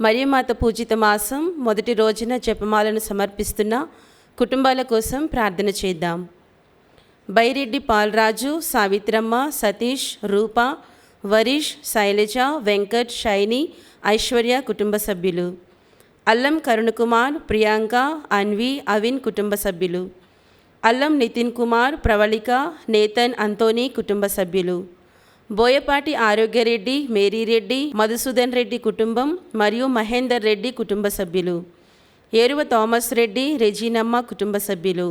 మరియమాత పూజిత మాసం మొదటి రోజున జపమాలను సమర్పిస్తున్న కుటుంబాల కోసం ప్రార్థన చేద్దాం. బైరెడ్డి పాలరాజు, సావిత్రమ్మ, సతీష్, రూప, వరీష్, శైలజ, వెంకట్, షైని, ఐశ్వర్య కుటుంబ సభ్యులు. అల్లం కరుణకుమార్, ప్రియాంక, అన్వి, అవిన్ కుటుంబ సభ్యులు. అల్లం నితిన్ కుమార్, ప్రవళిక, నేతన్, అంతోని కుటుంబ సభ్యులు. బోయపాటి ఆరోగ్యరెడ్డి, మేరీరెడ్డి, మధుసూదన్ రెడ్డి కుటుంబం మరియు మహేందర్ రెడ్డి కుటుంబ సభ్యులు. ఏరువ థామస్ రెడ్డి, రెజీనమ్మ కుటుంబ సభ్యులు.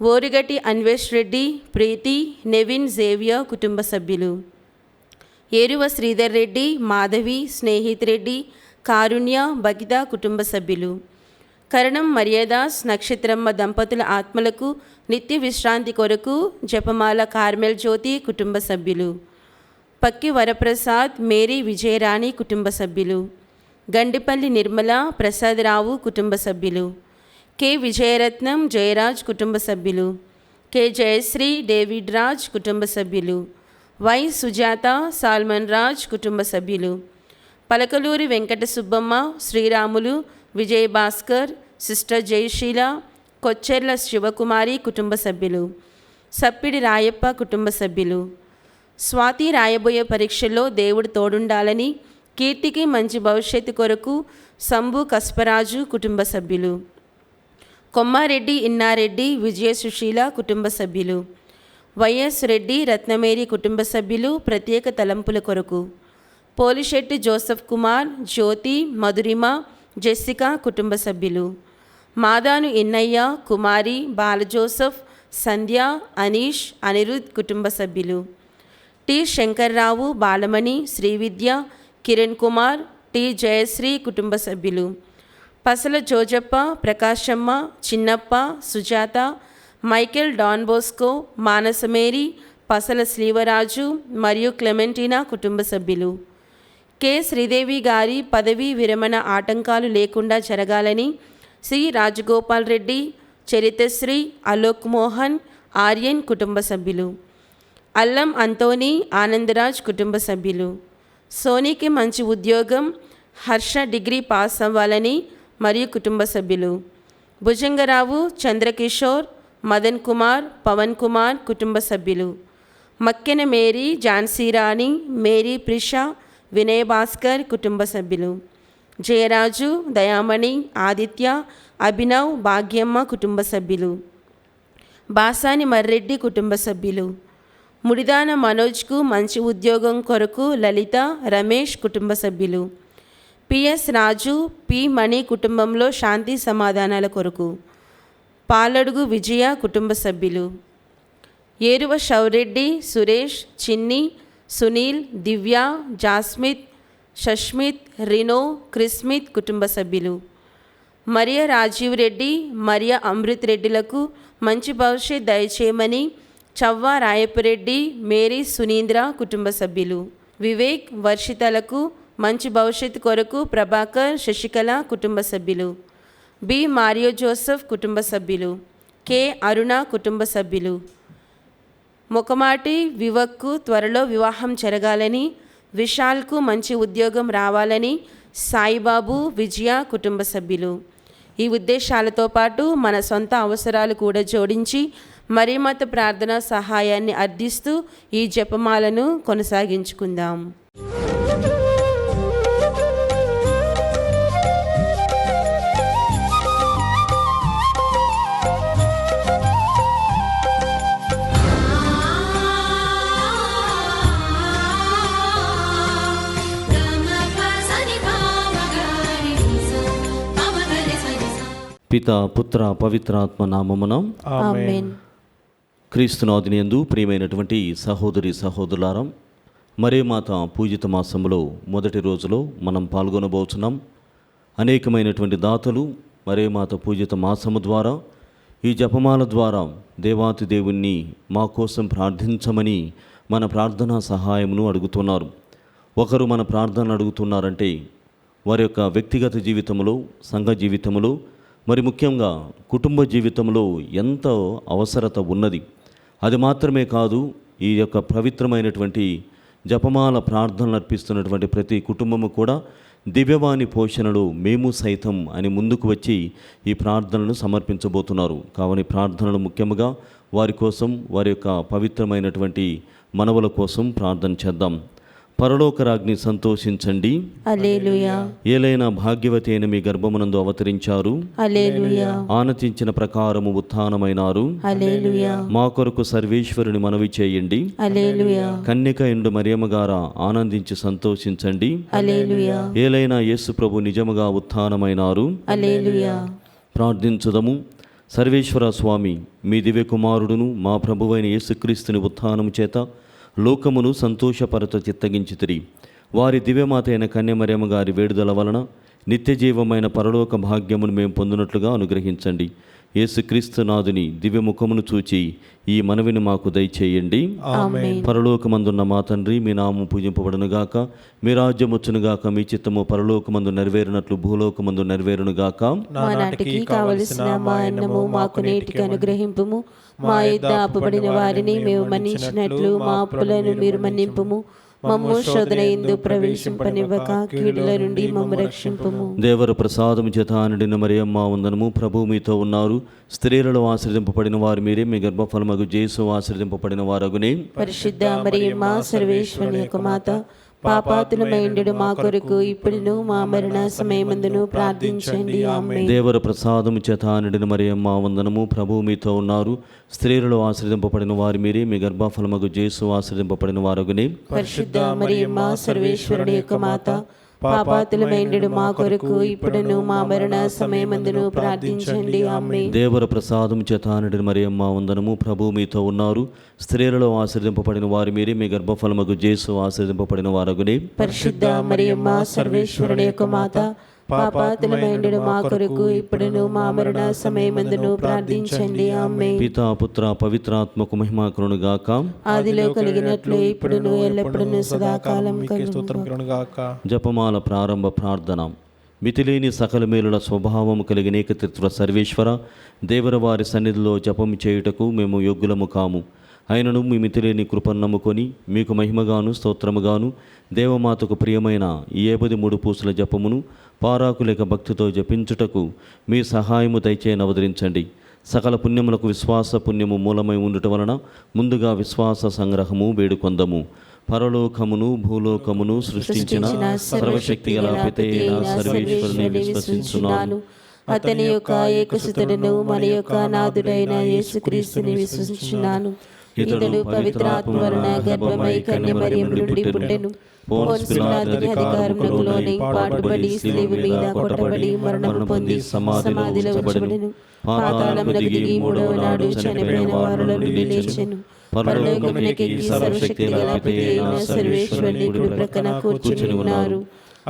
ఓరిగటి అన్వేష్ రెడ్డి, ప్రీతి, నెవిన్, జేవియర్ కుటుంబ సభ్యులు. ఏరువ శ్రీధర్ రెడ్డి, మాధవి, స్నేహిత్ రెడ్డి, కారుణ్య, బగిత కుటుంబ సభ్యులు. కరణం మరియదాస్, నక్షత్రమ్మ దంపతుల ఆత్మలకు నిత్య విశ్రాంతి కొరకు జపమాల కార్మెల్ జ్యోతి కుటుంబ సభ్యులు. పక్కి వరప్రసాద్, మేరీ విజయరాణి కుటుంబ సభ్యులు. గండిపల్లి నిర్మల, ప్రసాదరావు కుటుంబ సభ్యులు. కె విజయరత్నం, జయరాజ్ కుటుంబ సభ్యులు. కె జయశ్రీ, డేవిడ్ రాజ్ కుటుంబ సభ్యులు. వై సుజాత, సాల్మన్ రాజ్ కుటుంబ సభ్యులు. పలకలూరి వెంకట సుబ్బమ్మ, శ్రీరాములు, విజయభాస్కర్, సిస్టర్ జయశీల, కొచ్చెర్ల శివకుమారి కుటుంబ సభ్యులు. సప్పిడి రాయప్ప కుటుంబ సభ్యులు. స్వాతి రాయబోయే పరీక్షల్లో దేవుడు తోడుండాలని, కీర్తికి మంచి భవిష్యత్తు కొరకు శంభు కస్పరాజు కుటుంబ సభ్యులు. కొమ్మారెడ్డి, ఇన్నారెడ్డి, విజయ సుశీల కుటుంబ సభ్యులు. వైఎస్ రెడ్డి, రత్నమేరి కుటుంబ సభ్యులు ప్రత్యేక తలంపుల కొరకు. పోలిశెట్టి జోసెఫ్ కుమార్, జ్యోతి, మధురిమ, జెస్సికా కుటుంబ సభ్యులు. మాదాను ఇన్నయ్య, కుమారి, బాలజోసెఫ్, సంధ్య, అనీష్, అనిరుద్ కుటుంబ సభ్యులు. టి శంకర్రావు, బాలమణి, శ్రీవిద్య, కిరణ్ కుమార్, టి జయశ్రీ కుటుంబ సభ్యులు. పసల జోజప్ప, ప్రకాశమ్మ, చిన్నప్ప, సుజాత, మైకేల్, డాన్ బోస్కో, మానసమేరి, పసల శ్రీవరాజు మరియు క్లెమెంటీనా కుటుంబ సభ్యులు. కె శ్రీదేవి గారి పదవీ విరమణ ఆటంకాలు లేకుండా జరగాలని సి రాజగోపాల్ రెడ్డి, చరితశ్రీ, అలోక్ మోహన్, ఆర్యన్ కుటుంబ సభ్యులు. అల్లం అంతోని, ఆనందరాజ్ కుటుంబ సభ్యులు. సోనీకి మంచి ఉద్యోగం, హర్ష డిగ్రీ పాస్ అవ్వాలని మరియు కుటుంబ సభ్యులు. భుజంగరావు, చంద్రకిషోర్, మదన్ కుమార్, పవన్ కుమార్ కుటుంబ సభ్యులు. మక్కెన మేరీ, ఝాన్సీరాణి, మేరీ ప్రిష, వినయ్ భాస్కర్ కుటుంబ సభ్యులు. జయరాజు, దయామణి, ఆదిత్య, అభినవ్, భాగ్యమ్మ కుటుంబ సభ్యులు. బాసాని మర్రెడ్డి కుటుంబ సభ్యులు. ముడిదాన మనోజ్కు మంచి ఉద్యోగం కొరకు లలిత, రమేష్ కుటుంబ సభ్యులు. పిఎస్ రాజు, పి మణి కుటుంబంలో శాంతి సమాధానాల కొరకు. పాలడుగు విజయ కుటుంబ సభ్యులు. ఏరువ షౌరెడ్డి, సురేష్, చిన్ని, సునీల్, దివ్య, జాస్మిత్, షష్మిత్, రినో, క్రిస్మిత్ కుటుంబ సభ్యులు. మరియ రాజీవ్ రెడ్డి, మరియ అమృత్ రెడ్డిలకు మంచి భవిష్యత్ దయచేయమని చవ్వ రాయపురెడ్డి, మేరీ సునీంద్ర కుటుంబ సభ్యులు. వివేక్, వర్షితలకు మంచి భవిష్యత్తు కొరకు ప్రభాకర్, శశికళ కుటుంబ సభ్యులు. బి మారియో జోసెఫ్ కుటుంబ సభ్యులు. కె అరుణ కుటుంబ సభ్యులు. మొకమాటి వివక్కు త్వరలో వివాహం జరగాలని, విశాల్కు మంచి ఉద్యోగం రావాలని సాయిబాబు, విజయ కుటుంబ సభ్యులు. ఈ ఉద్దేశాలతో పాటు మన సొంత అవసరాలు కూడా జోడించి మరియమాత ప్రార్థన సహాయాన్ని అర్థిస్తూ ఈ జపమాలను కొనసాగించుకుందాం. పిత, పుత్ర, పవిత్రాత్మ నామమున ఆమేన్. క్రీస్తునాథుని యందు ప్రియమైనటువంటి సహోదరి సహోదరులారా, మరియమాత పూజిత మాసములో మొదటి రోజులో మనం పాల్గొనబోతున్నాం. అనేకమైనటువంటి దాతలు మరియమాత పూజిత మాసము ద్వారా, ఈ జపమాల ద్వారా దేవాతి దేవుణ్ణి మా కోసం ప్రార్థించమని మన ప్రార్థనా సహాయమును అడుగుతున్నారు. ఒకరు మన ప్రార్థన అడుగుతున్నారంటే వారి యొక్క వ్యక్తిగత జీవితంలో, సంఘ జీవితంలో, మరి ముఖ్యంగా కుటుంబ జీవితంలో ఎంతో అవసరత ఉన్నది. అది మాత్రమే కాదు, ఈ యొక్క పవిత్రమైనటువంటి జపమాల ప్రార్థనలు అర్పిస్తున్నటువంటి ప్రతి కుటుంబము కూడా దివ్యవాణి పోషణలో మేము సైతం అని ముందుకు వచ్చి ఈ ప్రార్థనలు సమర్పించబోతున్నారు. కావున ఈ ప్రార్థనలు ముఖ్యంగా వారి కోసం, వారి యొక్క పవిత్రమైనటువంటి మనవుల కోసం ప్రార్థన చేద్దాం. పరలోకరాజ్ఞి సంతోషించండి, హల్లెలూయా. ఏలైనా భాగ్యవతి అయిన మీ గర్భమునందు అవతరించారు, హల్లెలూయా. ఆనతించిన ప్రకారము ఉత్థానమైనారు, హల్లెలూయా. మా కొరకు సర్వేశ్వరుని మనవి చేయండి. హల్లెలూయా. కన్యక ఎండు మరియమ్మ గారా ఆనందించి సంతోషించండి, హల్లెలూయా. ఏలైనా యేసు ప్రభు నిజముగా ఉత్థానమైనారు. హల్లెలూయా. ప్రార్థించుదము. సర్వేశ్వర స్వామి, మీ దివ్య కుమారుడును మా ప్రభువైన యేసుక్రీస్తుని ఉత్థానము చేత లోకమును సంతోషపరత చిత్తగించితిరి. వారి దివ్యమాత అయిన కన్యమరియమ్మ గారి వేడుదల వలన నిత్యజీవమైన పరలోక భాగ్యమును మేము పొందినట్లుగా అనుగ్రహించండి. యేసుక్రీస్తు నాథుని దివ్యముఖమును చూచి ఈ మనవిని మాకు దయచేయండి. ఆమేన్. పరలోకమందున్న మా తండ్రి, మీ నామము పూజింపబడునుగాక, మీ రాజ్యం వచ్చునుగాక, మీ చిత్తము పరలోకమందు నెరవేరినట్లు భూలోకమందు నెరవేరునుగాక. మా నాటికి కావలసిన మా అన్నము మాకు నేటికి అనుగ్రహింపుము. మా యొద్ద అప్పుబడిన వారిని మేము మన్నించినట్లు మా అప్పులను మీరు మన్నింపుము. మమ్ము శోధన యందు ప్రవేశింపనివ్వక కీడుల నుండి మమ్ము రక్షింపుము. దేవర ప్రసాదము చేత నిండిన మరియమ్మ వందనము. ప్రభు మీతో ఉన్నారు. స్త్రీలలో ఆశ్రదింపబడిన వారు మీరే, మీ గర్భఫలమగు యేసు ఆశ్రదింపబడిన వారగునే. పరిశుద్ధ మరియమ్మ సర్వేశ్వరుని యొక్క మాత, పాపాతులమైండు మా కొరకు ఇప్పుడును మా మరణ సమయమందును ప్రార్థించండి. ఆమేన్. దేవర ప్రసాదము చేత నిండిన మరియమ్మ వందనము. ప్రభు మీతో ఉన్నారు. స్త్రీలలో ఆశ్రదింపబడిన వారు మీరే, మీ గర్భఫలమగు యేసు ఆశ్రదింపబడిన వారగునే. పరిశుద్ధ మరియమ్మ సర్వేశ్వరుని యొక్క మాత, పాపాతులమైండు మా కొరకు ఇప్పుడును మా మరణ సమయమందును ప్రార్థించండి. ఆమేన్. దేవర ప్రసాదము చేత నిండిన మరియమ్మ వందనము. ప్రభు మీతో ఉన్నారు. స్త్రీలలో ఆశ్రదింపబడిన వారు మీరే, మీ గర్భఫలమగు యేసు ఆశ్రదింపబడిన వారగునే. పరిశుద్ధ మరియమ్మ సర్వేశ్వరుని యొక్క మాత, పాపాతులమైండు మా కొరకు ఇప్పుడును మా మరణ సమయమందును ప్రార్థించండి. ఆమేన్. పితా పుత్ర పవిత్రాత్మకు మహిమ కలుగునుగాక. ఆదిలో కలిగినట్లు ఇప్పుడును ఎల్లప్పుడును సదాకాలం కలుగునుగాక. జపమాల ప్రారంభ ప్రార్థన. మితిలేని సకల మేలుల స్వభావము కలిగిన ఏకత్రిత్వ సర్వేశ్వర, దేవర వారి సన్నిధిలో జపము చేయుటకు మేము యోగ్యులము కాము. ఆయనను మీ మితిలేని కృపను నమ్ముకొని మీకు మహిమగాను స్తోత్రముగాను దేవమాతకు ప్రియమైన ఈ 53 పూసల జపమును పారాకు లేక భక్తితో జపించుటకు మీ సహాయము దయచేయని అవతరించండి. సకల పుణ్యములకు విశ్వాస పుణ్యము మూలమై ఉండుట వలన ముందుగా విశ్వాస సంగ్రహము వేడుకొందము. పరలోకమును భూలోకమును సృష్టించిన సర్వశక్తి గల పితైన సర్వేశ్వరుని విశ్వసించున్నాను. అతని యొక్క ఏకసుతుడను మన యొక్క నాథుడైన యేసుక్రీస్తుని విశ్వసించున్నాను. ఇతడు పవిత్రాత్మ వలన గర్భమై కన్యమరియము నుండి పుట్టెను. పోన్సు పిలాతుని అధికారమునకు లోనై పాటుబడి శిలువ మీద కొట్టబడి మరణము పొంది సమాధిలో ఉంచబడెను. పాతాళమునకు దిగి మూడవ నాడు చనిపోయిన వారిలో నుండి లేచెను. పరలోకమునకెక్కి సర్వశక్తి గల పితైన సర్వేశ్వరుని కుడి ప్రక్కన కూర్చుని ఉన్నారు.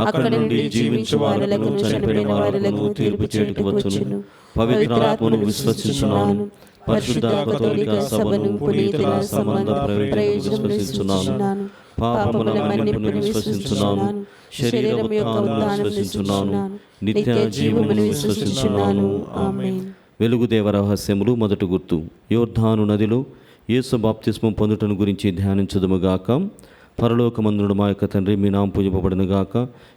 అక్కడ నుండి జీవించు వారులకు చనిపోయిన వారులకు తీర్పు చేయుటకు వచ్చును. పవిత్రాత్మను విశ్వసించున్నాను. పరిశుద్ధ కథోలిక సభను పునీతుల సంబంధ ప్రయోజనమును విశ్వసించున్నాను. పాపముల మన్నిపును విశ్వసించున్నాను. శరీరం యొక్క ఉత్థానమును విశ్వసించున్నాను. నిత్య జీవమును విశ్వసించున్నాను. ఆమేన్. వెలుగుదేవ రహస్యములు. మొదటి గుర్తు. యోర్ధాను నదిలో యేసు బాప్తిస్మం పొందుటను గురించి ధ్యానించుదుముగాక. పరలోకమందుడు మా యొక్క తండ్రి, మీ నామం పూజింపబడునుగాక,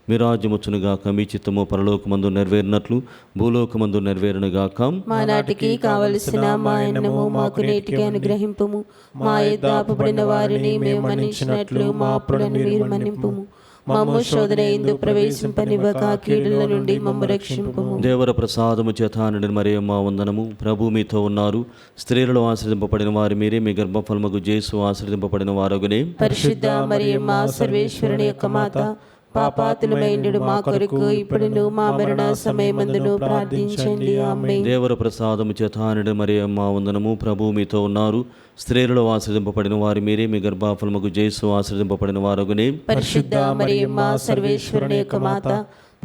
మీ రాజ్యం వచ్చునుగాక, మీ చిత్తము పరలోకమందు నెరవేరినట్లు భూలోకమందు నెరవేరునుగాక. మా నాటికి కావలసిన మా అన్నము మాకు నేటికి అనుగ్రహింపుము. మా యొద్ద అప్పుబడిన వారిని మేము మన్నించినట్లు మా అప్పులను మీరు మన్నింపుము. మమ్ము శోధన యందు ప్రవేశింపనివ్వక కీడుల నుండి మమ్ము రక్షింపుము. దేవర ప్రసాదము చేత నిండిన మరియమ్మ వందనము. ప్రభు మీతో ఉన్నారు. స్త్రీలలో ఆశ్రదింపబడిన వారు మీరే, మీ గర్భఫలమగు యేసు ఆశ్రదింపబడిన వారగునే. పరిశుద్ధ మరియమ్మ సర్వేశ్వరుని యొక్క మాత, పాపాతులమైండు మా కొరకు ఇప్పుడును మా మరణ సమయమందును ప్రార్థించండి. ఆమేన్. దేవర ప్రసాదము చేత నిండిన మరియమ్మ వందనము. ప్రభు మీతో ఉన్నారు. స్త్రీలలో ఆశ్రదింపబడిన వారు మీరే, మీ గర్భఫలమగు యేసు ఆశ్రదింపబడిన వారగునే. పరిశుద్ధ మరియమ్మ సర్వేశ్వరుని యొక్క మాత,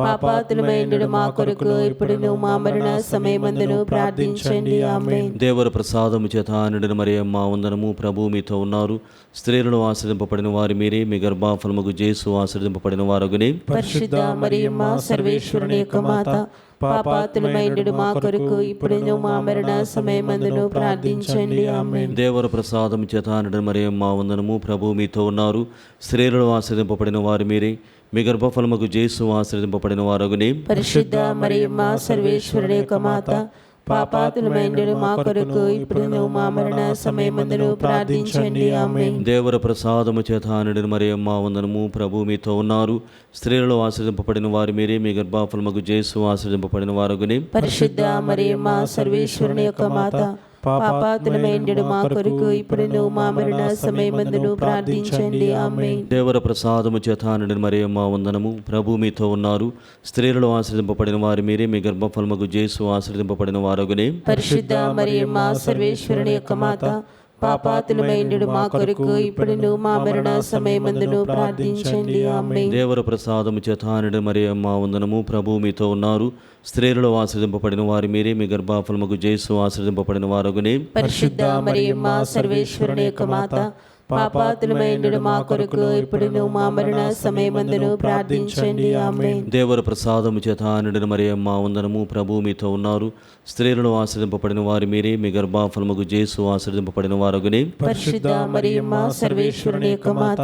పాపాతులమైండు మా కొరకు ఇప్పుడును మా మరణ సమయమందును ప్రార్థించండి. ఆమేన్. దేవర ప్రసాదము చేత నిండిన మరియమ్మ వందనము. ప్రభు మీతో ఉన్నారు. స్త్రీలలో ఆశ్రదింపబడిన వారు మీరే, మీ గర్భఫలమగు యేసు ఆశ్రదింపబడిన వారగునే. పరిశుద్ధ మరియమ్మ సర్వేశ్వరుని యొక్క మాత, పాపాతులమైండు మా కొరకు ఇప్పుడును మా మరణ సమయమందును ప్రార్థించండి. ఆమేన్. దేవర ప్రసాదము చేత నిండిన మరియమ్మ వందనము. ప్రభు మీతో ఉన్నారు. స్త్రీలలో ఆశ్రదింపబడిన వారు మీరే, మీ గర్భఫలముకు జేసు ఆశీర్వదింపబడిన వారగునే. పరిశుద్ధ మరియమ్మ సర్వేశ్వరుని యొక్క మాత, పాపాతులమైండు మా కొరకు ఇప్పుడు మా మరణ సమయమందును ప్రార్థించండి. ఆమేన్. దేవర ప్రసాదము చేత నిండిన మరియమ్మ వందనము. ప్రభు మీతో ఉన్నారు. స్త్రీలలో ఆశీర్వదింపబడిన వారు మీరే. మీ గర్భఫలముకు జేసు ఆశీర్వదింపబడిన వారగునే. పరిశుద్ధ మరియమ్మ సర్వేశ్వరుని యొక్క మాత, పాపాతులమైండు మా కొరకు ఇప్పుడు మా మరణ సమయమందును ప్రార్థించండి. ఆమేన్. దేవర ప్రసాదము చేత నిండిన మరియమ్మ వందనము. ప్రభు మీతో ఉన్నారు. స్త్రీలలో ఆశీర్వదింపబడిన వారు మీరే. మీ గర్భఫలముకు జేసు ఆశీర్వదింపబడిన వారగునే. పరిశుద్ధ మరియమ్మ సర్వేశ్వరుని యొక్క మాత, పాపాతులమైండు మా కొరకు ఇప్పుడు మా మరణ సమయమందును ప్రార్థించండి. ఆమేన్. దేవర ప్రసాదము చేత నిండిన మరియమ్మ వందనము. ప్రభు మీతో ఉన్నారు. స్త్రీలలో ఆశీర్వదింపబడిన వారు మీరే. మీ గర్భఫలముకు జేసు ఆశీర్వదింపబడిన వారగునే. పరిశుద్ధ మరియమ్మ సర్వేశ్వరుని యొక్క మాత, పాపాతులమైండు మా కొరకు ఇప్పుడు మా మరణ సమయమందును ప్రార్థించండి. ఆమేన్. దేవర ప్రసాదము చేత నిండిన మరియమ్మ వందనము. ప్రభు మీతో ఉన్నారు. స్త్రీలలో ఆశీర్వదింపబడిన వారు మీరే. మీ గర్భఫలముకు జేసు ఆశీర్వదింపబడిన వారగునే. పరిశుద్ధ మరియమ్మ సర్వేశ్వరుని యొక్క మాత,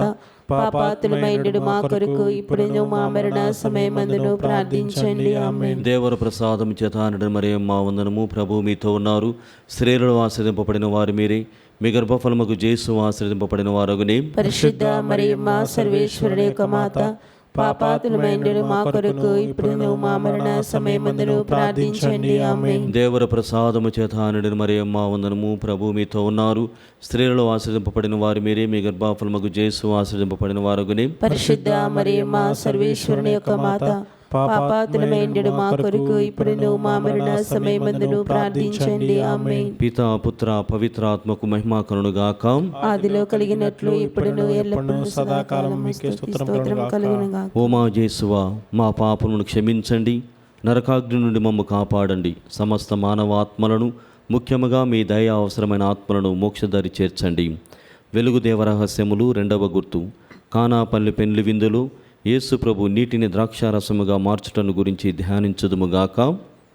పాపాతులమైండు మా కొరకు ఇప్పుడు మా మరణ సమయమందును ప్రార్థించండి. ఆమేన్. దేవర ప్రసాదము చేత నిండిన మరియమ్మ వందనము. ప్రభు మీతో ఉన్నారు. స్త్రీలలో ఆశీర్వదింపబడిన వారు మీరే. మీ గర్భఫలముకు జేసు ఆశీర్వదింపబడిన వారగునే. పరిశుద్ధ మరియమ్మ సర్వేశ్వరుని యొక్క మాత, పాపాతులమైండు మా కొరకు ఇప్పుడు మా మరణ సమయమందును ప్రార్థించండి. ఆమేన్. దేవర ప్రసాదము చేత నిండిన మరియమ్మ వందనము. ప్రభు మీతో ఉన్నారు. స్త్రీలలో ఆశీర్వదింపబడిన వారు మీరే. మీ గర్భఫలముకు జేసు ఆశీర్వదింపబడిన వారగునే. పరిశుద్ధ మరియమ్మ సర్వేశ్వరుని యొక్క మాత, పాపాతులమైండు మా కొరకు ఇప్పుడు మా మరణ సమయమందును ప్రార్థించండి. ఆమేన్. పితా పుత్ర పవిత్రాత్మకు మహిమ కలుగునుగాక. ఆదిలో కలిగినట్లు ఇప్పుడు ఎల్లప్పుడూ సదాకాలం స్తోత్రం కలుగునుగాక. ఓ మా యేసువా, మా పాపములను క్షమించండి, నరకాగ్ని నుండి మమ్ము కాపాడండి, సమస్త మానవాత్మలను ముఖ్యముగా మీ దయ అవసరమైన ఆత్మలను మోక్షదారి చేర్చండి. వెలుగు దేవరహస్యములు. రెండవ గుర్తు. కానాపల్లి పెండ్లి విందులు యేసు ప్రభు నీటిని ద్రాక్షారసముగా మార్చుటను గురించి ధ్యానించుదుముగాక.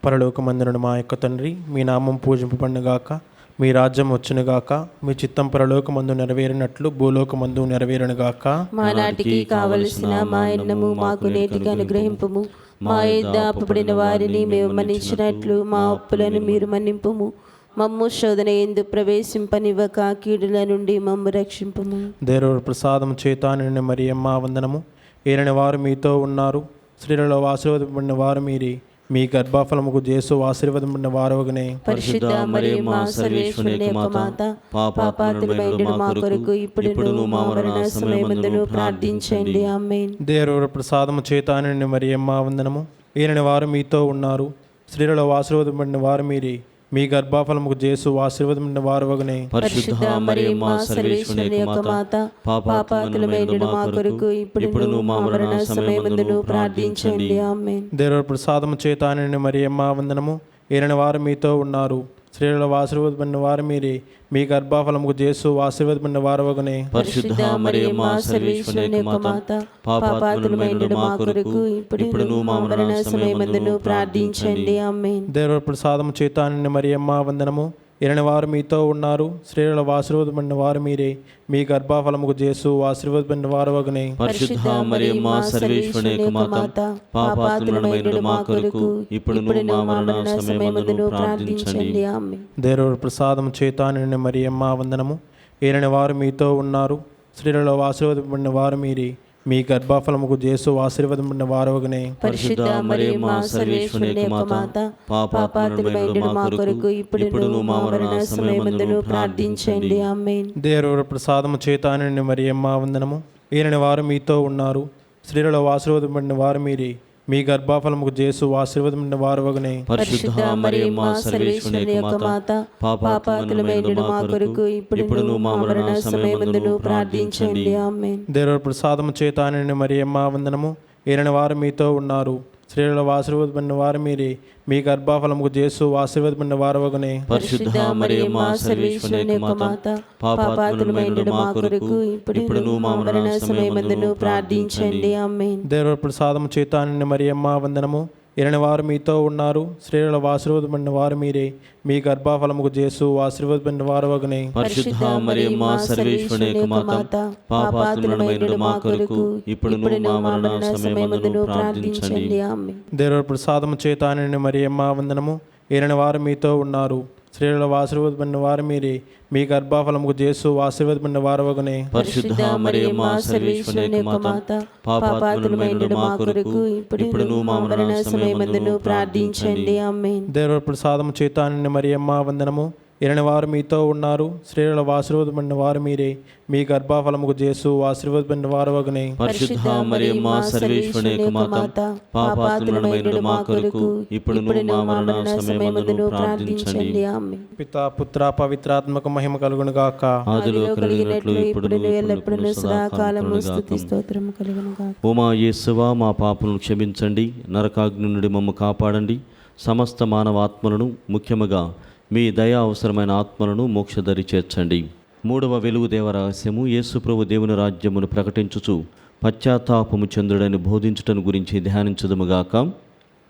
పరలోకమందున మా యొక్క తండ్రి, మీ నామం పూజింపబడునుగాక, మీ రాజ్యం వచ్చునుగాక, మీ చిత్తం పరలోకమందు నెరవేరినట్లు భూలోకమందు నెరవేరునుగాక. మా నాటికి కావలసిన మా అన్నము మాకు నేటికి అనుగ్రహింపుము. మా యొద్ద అప్పుబడిన వారిని మేము మన్నించినట్లు మా అప్పులను మీరు మన్నింపుము. మమ్ము శోధన యందు ప్రవేశింపనివ్వక కీడుల నుండి మమ్ము రక్షింపుము. దేవుని ప్రసాదం చేత నిండిన మరియమ్మ వందనము. ఏలిన వారు మీతో ఉన్నారు. స్త్రీలలో ఆశీర్వదింపబడిన వారు మీరే. మీ గర్భఫలముకు జేసు ఆశీర్వదింపబడిన వారగునే. పరిశుద్ధ మరియమ్మ సర్వేశ్వరుని యొక్క మాత, పాపాతులమైండు మా కొరకు ఇప్పుడు మా మరణ సమయమందును ప్రార్థించండి. ఆమేన్. దేవుని ప్రసాదము చేత నిండిన మరియమ్మ వందనము. ఏలిన వారు మీతో ఉన్నారు. స్త్రీలలో ఆశీర్వదింపబడిన వారు మీరే. మీ గర్భఫలముకు జేసు ఆశీర్వదింపబడిన వారగునే. పరిశుద్ధ మరియమ్మ సర్వేశ్వరుని యొక్క మాత, పాపాతులమైండు మా కొరకు ఇప్పుడు మా మరణ సమయమందును ప్రార్థించండి. ఆమేన్. దేవుని ప్రసాదము చేత నిండిన మరియమ్మ వందనము. ఏలిన వారు మీతో ఉన్నారు. స్త్రీలలో ఆశీర్వదింపబడిన వారు మీరే. మీ గర్భఫలముకు జేసు ఆశీర్వదింపబడిన వారగునే. పరిశుద్ధ మరియమ్మ సర్వేశ్వరుని యొక్క మాత, పాపాతులమైండు మా కొరకు ఇప్పుడు మా మరణ సమయమందును ప్రార్థించండి. ఆమేన్. దేవుని ప్రసాదము చేత నిండిన మరియమ్మ వందనము. ఏలిన వారు మీతో ఉన్నారు. స్త్రీలలో ఆశీర్వదింపబడిన వారు మీరే. మీ గర్భఫలముకు జేసు ఆశీర్వదింపబడిన వారగునే. పరిశుద్ధ మరియమ్మ సర్వేశ్వరుని యొక్క మాత, పాపాతులమైండు మా కొరకు ఇప్పుడు మా మరణ సమయమందును ప్రార్థించండి. ఆమేన్. దేవుని ప్రసాదము చేత నిండిన మరియమ్మ వందనము. ఏలిన వారు మీతో ఉన్నారు. స్త్రీలలో ఆశీర్వదింపబడిన వారు మీరే. మీ గర్భఫలముకు జేసు ఆశీర్వదింపబడిన వారగునే. పరిశుద్ధ మరియమ్మ సర్వేశ్వరుని యొక్క మాత, పాపాతులమైండు మా కొరకు ఇప్పుడు మా మరణ సమయమందును ప్రార్థించండి. ఆమేన్. దేవుని ప్రసాదము చేత నిండిన మరియమ్మ వందనము. ఏలిన వారు మీతో ఉన్నారు. స్త్రీలలో ఆశీర్వదింపబడిన వారు మీరే. మీ గర్భఫలముకు జేసు ఆశీర్వదింపబడిన వారగునే. పరిశుద్ధ మరియమ్మ సర్వేశ్వరుని యొక్క మాత, పాపాతులమైండు మా కొరకు ఇప్పుడు మా మరణ సమయమందును ప్రార్థించండి. ఆమేన్. దేవుని ప్రసాదము చేత నిండిన మరియమ్మ వందనము. ఏలిన వారు మీతో ఉన్నారు. స్త్రీలలో ఆశీర్వదింపబడిన వారు మీరే. మీ గర్భఫలముకు జేసు ఆశీర్వదింపబడిన వారగునే. పరిశుద్ధ మరియమ్మ సర్వేశ్వరుని యొక్క మాత, పాపాతులమైండు మా కొరకు ఇప్పుడు మా మరణ సమయమందును ప్రార్థించండి. ఆమేన్. దేవుని ప్రసాదము చేత నిండిన మరియమ్మ వందనము. ఏలిన వారు మీతో ఉన్నారు. స్త్రీలలో ఆశీర్వదింపబడిన వారు మీరే. మీ గర్భఫలముకు యేసు ఆశీర్వదింపబడిన వారు వగునే. పరిశుద్ధ మరియమ్మ సర్వేశ్వరుని యొక్క మాత, పాపాత్ములమైన మా కొరకు ఇప్పుడును మా మరణ సమయమందును ప్రార్థించండి. ఆమేన్. దేవుని ప్రసాదము చేత నిండిన మరియమ్మ వందనము. ఏలిన వారు మీతో ఉన్నారు. స్త్రీలలో ఆశీర్వదింపబడిన వారు మీరే. మీ గర్భఫలముకు యేసు ఆశీర్వదింపబడిన వారు వగునే. పరిశుద్ధ మరియమ్మ సర్వేశ్వరుని యొక్క మాత, పాపాత్ములమైన మా కొరకు ఇప్పుడును మా మరణ సమయమందును ప్రార్థించండి. ఆమేన్. దేవుని ప్రసాదము చేత నిండిన మరియమ్మ వందనము. ఏలిన వారు మీతో ఉన్నారు. స్త్రీలలో ఆశీర్వదింపబడిన వారు మీరే. మీ గర్భఫలముకు యేసు ఆశీర్వదింపబడిన వారు వగునే. పరిశుద్ధ మరియమ్మ సర్వేశ్వరుని యొక్క మాత, పాపాత్ములమైన మా కొరకు ఇప్పుడును మా మరణ సమయమందును ప్రార్థించండి. ఆమేన్. పితా పుత్ర పవిత్రాత్మక మహిమ కలుగును గాక. ఆదిలో కలిగినట్లు ఇప్పుడును ఎల్లప్పుడూ సదాకాలము స్తుతి స్తోత్రము కలుగును గాక. ఓ మా యేసువా, మా పాపలను క్షమించండి, నరకాగ్ని నుండి మమ్మ కాపాడండి, సమస్త మానవాత్మలను ముఖ్యముగా మీ దయా అవసరమైన ఆత్మలను మోక్షదరి చేర్చండి. మూడవ వెలుగు దేవ రహస్యము, యేసుప్రభు దేవుని రాజ్యమును ప్రకటించుచు పశ్చాత్తాపము చంద్రుడని బోధించుటను గురించి ధ్యానించదుముగాక.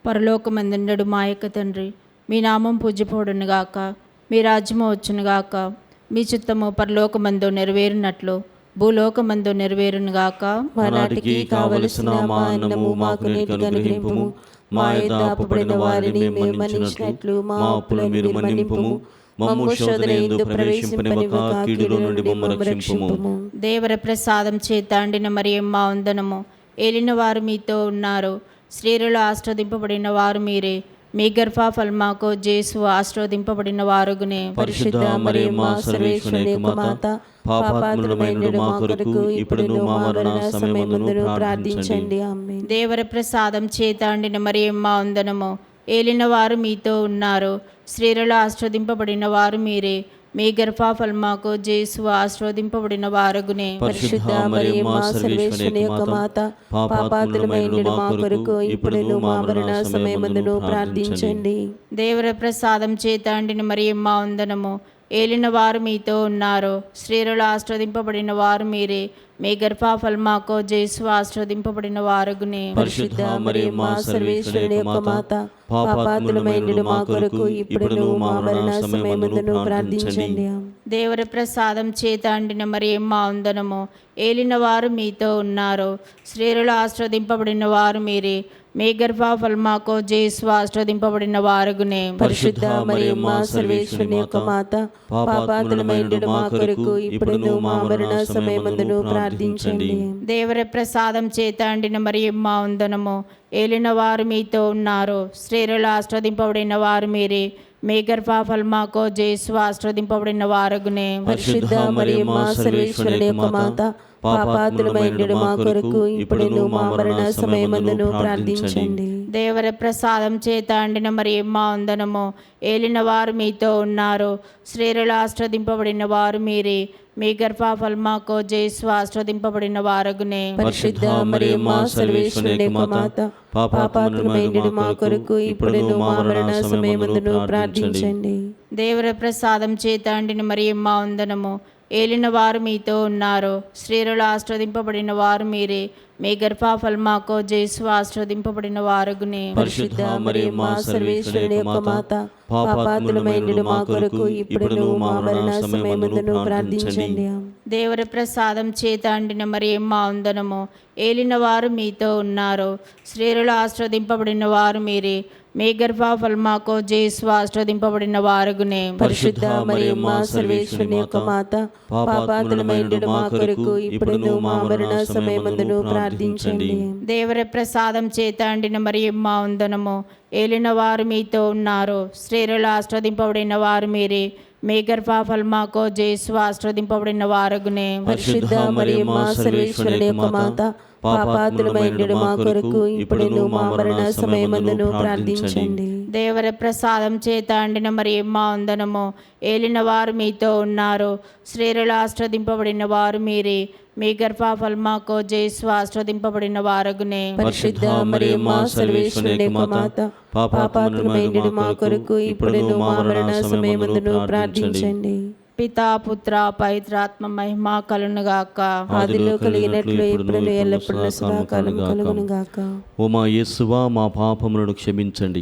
పరలోకమందుండడు మా యొక్క తండ్రి, మీ నామం పూజ్యపడునుగాక, మీ రాజ్యము వచ్చునుగాక, మీ చిత్తము పరలోకమందు నెరవేరునట్లు భూలోకమందు నెరవేరునుగాక. మా నాటికి కావలసిన మా అన్నము మాకు నేటిగా అనుగ్రహింపుము. మా యొద్ద అప్పుబడిన వారిని మేము మన్నించినట్లు మా అప్పులను మీరు మన్నింపుము. మమ్ము శోధనయందు ప్రవేశింపనివ్వక కీడులో నుండి మమ్ము రక్షింపుము. దేవర ప్రసాదం చేత అండిన మరియమ్మ వందనము. ఏలిన వారు మీతో ఉన్నారు. స్త్రీలలో ఆశీర్వదింపబడిన వారు మీరే. మీ గర్భఫలముకు యేసు ఆశీర్వదింపబడిన వారుగునే. పరిశుద్ధ మరియమ్మ సర్వేశ్వరుని యొక్క మాత, పాపాత్ములమైన మా కొరకు ఇప్పుడును మా మరణ సమయమందును ప్రార్థించండి. ఆమేన్. దేవర ప్రసాదం చేత అండిన మరియమ్మ వందనము. ఏలిన వారు మీతో ఉన్నారు. స్త్రీలలో ఆశీర్వదింపబడిన వారు మీరే. మీ గర్భఫలముకు యేసు ఆశీర్వదింపబడిన వారుగునే. పరిశుద్ధ మరియమ్మ సర్వేశ్వరుని యొక్క మాత, పాపాత్ములమైన మా కొరకు ఇప్పుడును మా మరణ సమయమందును ప్రార్థించండి. దేవర ప్రసాదం చేత అండిన మరియమ్మ వందనము. ఏలిన వారు మీతో ఉన్నారు. స్త్రీలలో ఆశీర్వదింపబడిన వారు మీరే. మీ గర్భఫలముకు యేసు ఆశీర్వదింపబడిన వారుగునే. పరిశుద్ధ మరియమ్మ సర్వేశ్వరుని యొక్క మాత, పాపాత్ములమైన మా కొరకు ఇప్పుడును మా మరణ సమయమందును ప్రార్థించండి. దేవర ప్రసాదం చేత అండిన మరియమ్మ వందనము. ఏలిన వారు మీతో ఉన్నారు. స్త్రీలలో ఆశీర్వదింపబడిన వారు మీరే. మీ గర్భఫలముకు యేసు ఆశీర్వదింపబడిన వారుగునే. పరిశుద్ధ మరియమ్మ సర్వేశ్వరుని యొక్క మాత, పాపాత్ములమైన మా కొరకు ఇప్పుడును మా మరణ సమయమందును ప్రార్థించండి. దేవర ప్రసాదం చేత అండిన మరియమ్మ వందనము. ఏలిన వారు మీతో ఉన్నారు. స్త్రీలలో ఆశీర్వదింపబడిన వారు మీరే. మీ గర్భఫలముకు యేసు ఆశీర్వదింపబడిన వారుగునే. పరిశుద్ధ మరియమ్మ సర్వేశ్వరుని యొక్క మాత, పాపాత్ములమైన మా కొరకు ఇప్పుడును మా మరణ సమయమందును ప్రార్థించండి. దేవర ప్రసాదం చేత అండిన మరియమ్మ వందనము. ఏలిన వారు మీతో ఉన్నారు. స్త్రీలలో ఆశీర్వదింపబడిన వారు మీరే. మీ గర్భఫలముకు యేసు ఆశీర్వదింపబడిన వారుగునే. పరిశుద్ధ మరియమ్మ సర్వేశ్వరుని యొక్క మాత, పాపాత్ములమైన మా కొరకు ఇప్పుడును మా మరణ సమయమందును ప్రార్థించండి. దేవర ప్రసాదం చేత అండిన మరియమ్మ వందనము. ఏలిన వారు మీతో ఉన్నారు. స్త్రీలలో ఆశీర్వదింపబడిన వారు మీరే. మీ గర్భఫలముకు యేసు ఆశీర్వదింపబడిన వారుగునే. పరిశుద్ధ మరియమ్మ సర్వేశ్వరుని యొక్క మాత, పాపాత్ములమైన మా కొరకు ఇప్పుడును మా మరణ సమయమందును ప్రార్థించండి. దేవర ప్రసాదం చేత అండిన మరియమ్మ వందనము. ఏలిన వారు మీతో ఉన్నారు. స్త్రీలలో ఆశీర్వదింపబడిన వారు మీరే. మీ గర్భఫలముకు యేసు ఆశీర్వదింపబడిన వారుగునే. పరిశుద్ధ మరియమ్మ సర్వేశ్వరుని యొక్క మాత, పాపాత్ములమైన మా కొరకు ఇప్పుడును మా మరణ సమయమందును ప్రార్థించండి. దేవర ప్రసాదం చేత అండిన మరియమ్మ వందనము. ఏలిన వారు మీతో ఉన్నారు. స్త్రీలలో ఆశీర్వదింపబడిన వారు మీరే. మీ గర్భఫలముకు యేసు ఆశీర్వదింపబడిన వారుగునే. పరిశుద్ధ మరియమ్మ సర్వేశ్వరుని యొక్క మాత, పాపాత్ములమైన మా కొరకు ఇప్పుడును మా మరణ సమయమందును ప్రార్థించండి. దేవర ప్రసాదం చేత అండిన మరియమ్మ వందనము. ఏలిన వారు మీతో ఉన్నారు. స్త్రీలలో ఆశీర్వదింపబడిన వారు మీరే. మీ గర్భఫలముకు యేసు ఆశీర్వదింపబడిన వారుగునే. పరిశుద్ధ మరియమ్మ సర్వేశ్వరుని యొక్క మాత, పాపాత్ములమైన మా కొరకు ఇప్పుడును మా మరణ సమయమందును ప్రార్థించండి. పితా పుత్ర పవిత్రాత్మ మహిమ కలునుగాక. ఆదిలో కలిగినట్లు ఇప్పుడు ఎల్లప్పుడూ సదాకాలం కలుగును గాక. ఓ మా యేసువా, మా పాపములను క్షమించండి,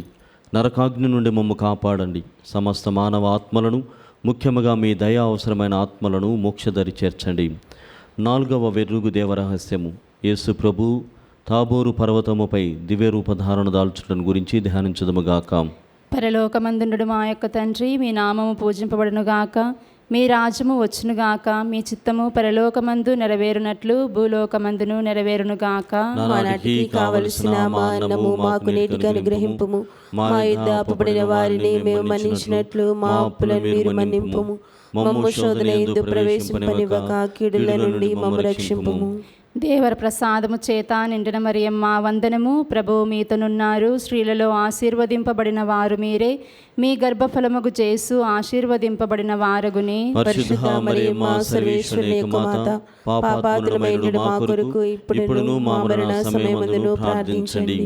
నరకాగ్ని నుండి మమ్ము కాపాడండి, సమస్త మానవ ఆత్మలను ముఖ్యముగా మీ దయ అవసరమైన ఆత్మలను మోక్షదరి చేర్చండి. 4వ వెర్రుగు దేవరహస్యము. యేసు ప్రభు తాబోరు పర్వతముపై దివ్యరూపధారణ దాల్చుటను గురించి ధ్యానించదముగాక. పరలోకమందుండు మా యొక్క తండ్రి, మీ నామము పూజింపబడునుగాక, మీ రాజ్యము వచ్చునుగాక, మీ చిత్తము పరలోకమందు నెరవేరునట్లు భూలోకమందును నెరవేరునుగాక. నానాటికి కావలసిన మా అన్నము మాకు నేటికి అనుగ్రహింపుము. మా యుద్ధ అప్పుబడిన వారిని మేము మన్నించినట్లు మా అప్పులను మీరు మన్నింపుము. మమ్ము శోధన యందు ప్రవేశింపనివ్వక కీడుల నుండి మమ్ము రక్షింపుము. దేవర ప్రసాదము చేత నిండిన మరియమ్మ వందనము. ప్రభువు మీతోనున్నారు, స్త్రీలలో ఆశీర్వదింపబడిన వారు మీరే, మీ గర్భఫలముగు చేసు ఆశీర్వదింపబడిన వారగుని. పరిశుద్ధ మరియమ్మ సర్వేశ్వరుని యొక్క మాత, పాపాత్ములమైన మా కొరకు ఇప్పుడును మా మరణ సమయమందును ప్రార్థించండి.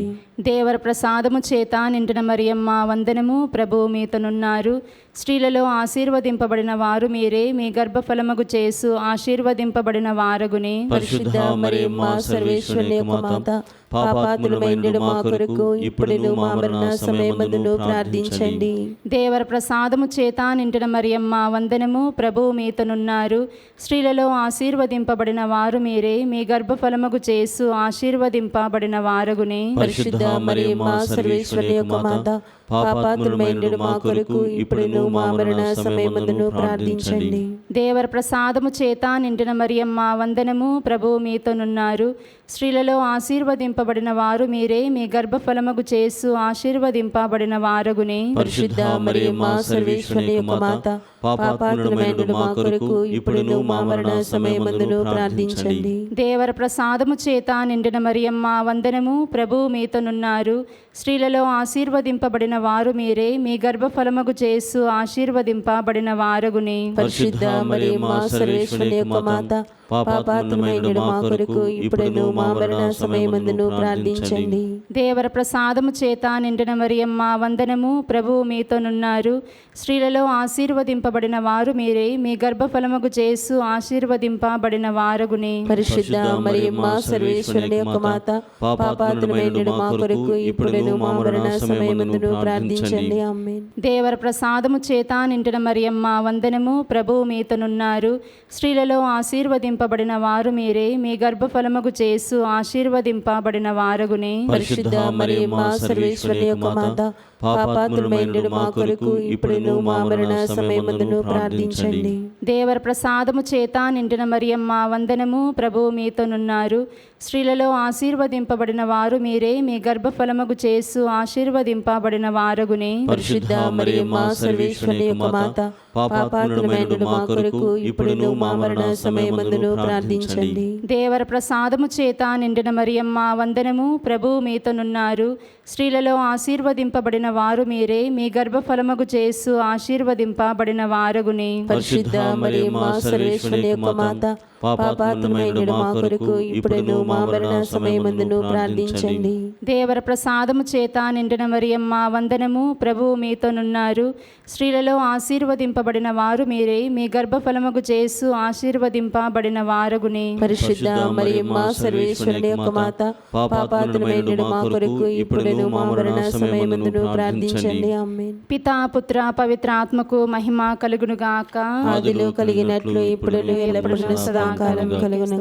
దేవర ప్రసాదము చేత నిండిన మరియమ్మ వందనము. ప్రభువు మీతోనున్నారు, స్త్రీలలో ఆశీర్వదింపబడిన వారు మీరే, మీ గర్భఫలముగు చేసు ఆశీర్వదింపబడిన వారగుని. పరిశుద్ధ మరియమ్మ సర్వేశ్వరుని యొక్క మాత, పాపాత్ములమైన మా కొరకు ఇప్పుడును మా మరణ సమయమందును ప్రార్థించండి. దేవర ప్రసాదము చేత నిండిన మరియమ్మ వందనము. ప్రభువు మీతోనున్నారు, స్త్రీలలో ఆశీర్వదింపబడిన వారు మీరే, మీ గర్భఫలముగు చేసు ఆశీర్వదింపబడిన వారగుని. పరిశుద్ధ మరియమ్మ సర్వేశ్వరుని యొక్క మాత, పాపాత్ములమైన మా కొరకు ఇప్పుడును మా మరణ సమయమందును ప్రార్థించండి. దేవర ప్రసాదము చేత నిండిన మరియమ్మ వందనము. ప్రభువు మీతోనున్నారు, స్త్రీలలో ఆశీర్వదింపబడిన వారు మీరే, మీ గర్భఫలముగు చేసు ఆశీర్వదింపబడిన వారగుని. పరిశుద్ధ మరియమ్మ సర్వేశ్వరుని యొక్క మాత, పాపాత్ములమైన మా కొరకు ఇప్పుడును మా మరణ సమయమందును ప్రార్థించండి. దేవర ప్రసాదము చేత నిండిన మరియమ్మ వందనము. ప్రభువు మీతోనున్నారు, స్త్రీలలో ఆశీర్వదింపబడిన వారు మీరే, మీ గర్భఫలముగు చేసు ఆశీర్వదింపబడిన వారగుని. పరిశుద్ధ మరియమ్మ సర్వేశ్వరుని యొక్క మాత, పాపాత్ములమైన మా కొరకు ఇప్పుడును మా మరణ సమయమందును ప్రార్థించండి. దేవర ప్రసాదము చేత నిండిన మరియమ్మ వందనము. ప్రభువు మీతోనున్నారు, స్త్రీలలో ఆశీర్వదింపబడిన వారు మీరే, మీ గర్భఫలముగు చేసు ఆశీర్వదింపబడిన వారగుని. పరిశుద్ధ మరియమ్మ సర్వేశ్వరుని యొక్క మాత, పాపాత్ములమైన మా కొరకు ఇప్పుడును మా మరణ సమయమందును ప్రార్థించండి. ఆమేన్. దేవర ప్రసాదము చేత నిండిన మరియమ్మ వందనము. ప్రభువు మీతోనున్నారు, స్త్రీలలో ఆశీర్వదింపబడిన వారు మీరే, మీ గర్భఫలముగు చేసు ఆశీర్వదింపబడిన వారగుని. పరిశుద్ధ మరియమ్మ సర్వేశ్వరుని యొక్క మాత, పాపాత్ములమైన మా కొరకు ఇప్పుడును మా మరణ సమయమందును ప్రార్థించండి. దేవర ప్రసాదము చేత నిండిన మరియమ్మ వందనము. ప్రభువు మీతోనున్నారు, స్త్రీలలో ఆశీర్వదింపబడిన వారు మీరే, మీ గర్భఫలముగు చేసు ఆశీర్వదింపబడిన వారగుని. పరిశుద్ధ మరియమ్మ సర్వేశ్వరుని యొక్క మాత, పాపాత్ములమైన మా కొరకు ఇప్పుడును మా మరణ సమయమందును ప్రార్థించండి. దేవర ప్రసాదము చేత నిండిన మరియమ్మ వందనము. ప్రభువు మీతోనున్నారు, స్త్రీలలో ఆశీర్వదింపబడిన వారు మీరే, మీ గర్భఫలముగు చేసు ఆశీర్వదింపబడిన వారగుని. పరిశుద్ధ మరియమ్మ సర్వేశ్వరుని యొక్క మాత, పాపాత్ములమైన మా కొరకు ఇప్పుడును మా మరణ సమయమందును ప్రార్థించండి. దేవర ప్రసాదము చేత నిండిన మరియమ్మ వందనము. ప్రభువు మీతోనున్నారు, స్త్రీలలో ఆశీర్వదింపబడిన వారు మీరే, మీ గర్భఫలముగు చేసు ఆశీర్వదింపబడిన వారగుని. పరిశుద్ధ మరియమ్మ సర్వేశ్వరుని యొక్క మాత, పాపాత్ములమైన మా కొరకు ఇప్పుడును మా మరణ సమయమందును ప్రార్థించండి. ఆమేన్. పితా పుత్ర పవిత్రాత్మకు మహిమ కలుగునుగాక. ఆదిలో కలిగినట్లు ఇప్పుడును ఎల్లప్పుడూ సదాకాలం కలుగును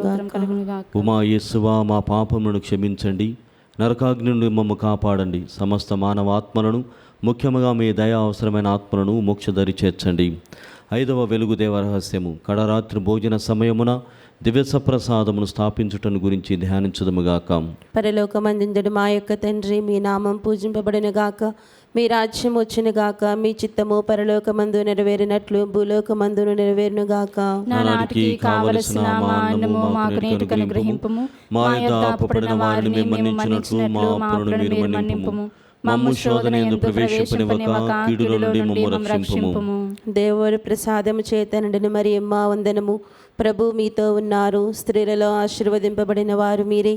గాక. ఉమా యేసువా, మా పాపములను క్షమించండి, నరకాగ్ని నుండి మమ్ము కాపాడండి, సమస్త మానవాత్మలను ముఖ్యముగా మీ దయ అవసరమైన ఆత్మలను మోక్షదరి చేర్చండి. 5వ వెలుగు దేవరహస్యము. కడరాత్రి భోజన సమయమున దివ్య సప్రసాదమును స్థాపించుటను గురించి ధ్యానించదముగాక. పరలోకమందుండు మా యొక్క తండ్రి, మీ నామం పూజింపబడును గాక, మీ రాజ్యం వచ్చును గాక, మీ చిత్తము పరలోకమందు నెరవేరినట్లు భూలోకమందును నెరవేరును గాక. నానాటికి కావలసిన మా అన్నము మాకు నేటికి అనుగ్రహింపుము. మా యొద్ద అప్పుబడిన వారిని మేము మన్నించినట్లు మా అప్పులను మీరు మన్నింపుము. మమ్ము శోధన యందు ప్రవేశింపనివ్వక కీడుల నుండి మమ్ము రక్షింపుము. దేవుని ప్రసాదము చేత నిండిన మరియమ్మ వందనము. ప్రభు మీతో ఉన్నారు, స్త్రీలలో ఆశీర్వదింపబడిన వారు మీరే,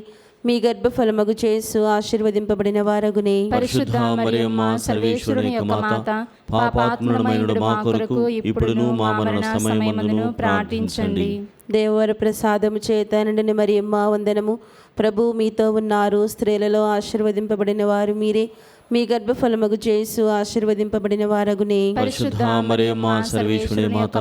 మీ గర్భఫలమగు యేసు ఆశీర్వదింపబడిన వారగునే. పరిశుద్ధ మరియమ్మ సర్వేశ్వరుని యొక్క మాత, పాపాత్ములమైనడు మా కొరకు ఇప్పుడును మా మరణ సమయమందును ప్రార్థించండి. దేవర ప్రసాదము చేత నిండిన మరియమ్మ వందనము. ప్రభు మీతో ఉన్నారు, స్త్రీలలో ఆశీర్వదింపబడిన వారు మీరే. మీ గర్భఫలమగు యేసు ఆశీర్వదింపబడిన వారగునే. పరిశుద్ధ మరియమ్మ సర్వేశ్వరుని మాత,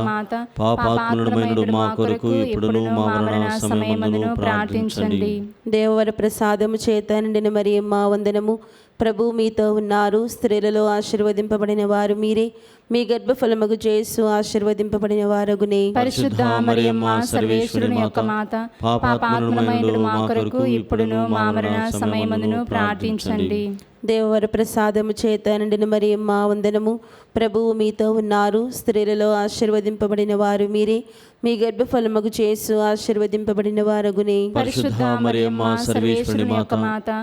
పాపాత్ములమైనడు మా కొరకు ఇప్పుడును మా మరణ సమయమందును ప్రార్థించండి. దేవర ప్రసాదము చేత నిండిన మరియమ్మ వందనము. ప్రభు మీతో ఉన్నారు, స్త్రీలలో ఆశీర్వదింపబడిన వారు మీరే. మీ గర్భఫలమగు యేసు ఆశీర్వదింపబడిన వారగునే. పరిశుద్ధ మరియమ్మ సర్వేశ్వరుని యొక్క మాత, పాపాత్ములమైనడు మా కొరకు ఇప్పుడును మా మరణ సమయమందును ప్రార్థించండి. దేవర ప్రసాదము చేత నిండిన మరియమ్మ వందనము. ప్రభువు మీతో ఉన్నారు, స్త్రీలలో ఆశీర్వదింపబడిన వారు మీరే. మీ గర్భఫలమగు యేసు ఆశీర్వదింపబడిన వారగునే. పరిశుద్ధ మరియమ్మ సర్వేశ్వరుని మాత,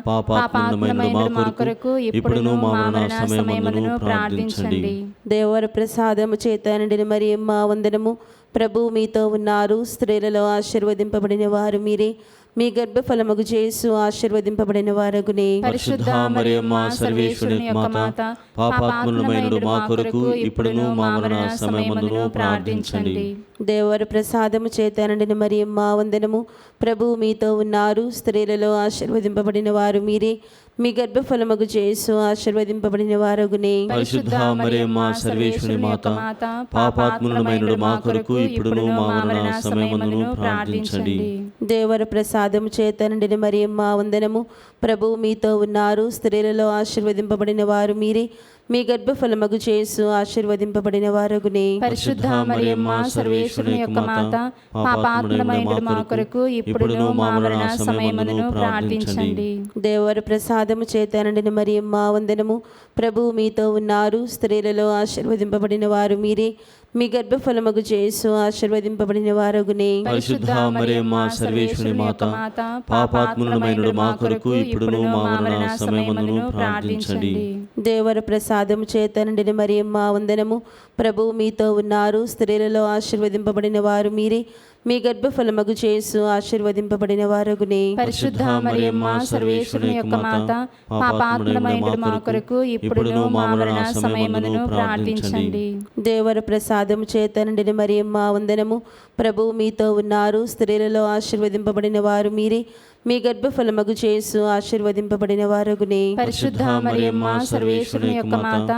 పాపాత్ములమైనడు మా కొరకు ఇప్పుడును మా మరణ సమయమందును ప్రార్థించండి. దేవర ప్రసాదము చేత నిండిన మరియమ్మ వందనము. ప్రభువు మీతో ఉన్నారు, స్త్రీలలో ఆశీర్వదింపబడిన వారు మీరే. మీ గర్భఫలమగు యేసు ఆశీర్వదింపబడిన వారగునే. పరిశుద్ధ మరియమ్మ సర్వేశ్వరుని యొక్క మాత, పాపాత్ములమైనడు మా కొరకు ఇప్పుడును మా మరణ సమయమందును ప్రార్థించండి. దేవర ప్రసాదము చేత నిండిన మరియమ్మ వందనము. ప్రభువు మీతో ఉన్నారు, స్త్రీలలో ఆశీర్వదింపబడిన వారు మీరే. మీ గర్భఫలమగు యేసు ఆశీర్వదింపబడిన వారగునే. పరిశుద్ధ మరియమ్మ సర్వేశ్వరుని మాత, పాపాత్ములమైనడు మా కొరకు ఇప్పుడును మా మరణ సమయమందును ప్రార్థించండి. దేవర ప్రసాదము చేత నిండిన మరియమ్మ వందనము. ప్రభువు మీతో ఉన్నారు, స్త్రీలలో ఆశీర్వదింపబడిన వారు మీరే. మీ గర్భఫలమగు యేసు ఆశీర్వదింపబడిన వారగునే. పరిశుద్ధ మరియమ్మ సర్వేశ్వరుని యొక్క మాత, పాపాత్ములమైనడు మా కొరకు ఇప్పుడును మా మరణ సమయమందును ప్రార్థించండి. దేవర ప్రసాదము చేత నిండిన మరియమ్మ వందనము. ప్రభువు మీతో ఉన్నారు, స్త్రీలలో ఆశీర్వదింపబడిన వారు మీరే. మీ గర్భఫలమగు యేసు ఆశీర్వదింపబడిన వారగునే. పరిశుద్ధ మరియమ్మ సర్వేశ్వరుని మాత, పాపాత్ములమైనడు మా కొరకు ఇప్పుడును మా మరణ సమయమందును ప్రార్థించండి. దేవర ప్రసాదము చేత నిండిన మరియమ్మ వందనము. ప్రభువు మీతో ఉన్నారు, స్త్రీలలో ఆశీర్వదింపబడిన వారు మీరే. మీ గర్భఫలమగు యేసు ఆశీర్వదింపబడిన వారగునే. పరిశుద్ధ మరియమ్మ సర్వేశ్వరుని యొక్క మాత, పాపాత్ములమైనడు మా కొరకు ఇప్పుడును మా మరణ సమయమందును ప్రార్థించండి. దేవర ప్రసాదము చేత నిండిన మరియమ్మ వందనము. ప్రభువు మీతో ఉన్నారు, స్త్రీలలో ఆశీర్వదింపబడిన వారు మీరే. మీ గర్భఫలమగు యేసు ఆశీర్వదింపబడిన వారగునే. పరిశుద్ధ మరియమ్మ సర్వేశ్వరుని యొక్క మాత,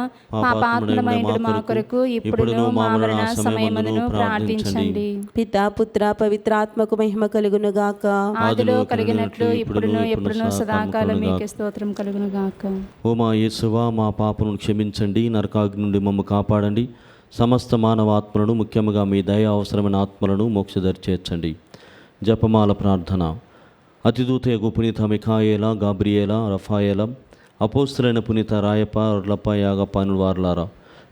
పాపాత్ములమైనడు మా కొరకు ఇప్పుడును మా మరణ సమయమందును ప్రార్థించండి. పితా పుత్ర పవిత్రాత్మకు మహిమ కలుగును గాక. ఆదిలో కలిగినట్లు ఇప్పుడును ఎప్పుడును సదాకాలం మీకే స్తోత్రం కలుగును గాక. ఓ మా యేసువా, మా పాపను క్షమించండి, నరకాగ్ని నుండి మమ్ము కాపాడండి. సమస్త మానవాత్మలను, ముఖ్యంగా మీ దయ అవసరమైన ఆత్మలను మోక్షదరి చేర్చండి. జపమాల ప్రార్థన. అతిదూతయగు పునీత మిఖాయేల, గాబ్రియేల, రఫాయేల, అపోస్తులైన పునీత రాయప, రొర్లప, యాగప వార్లారా,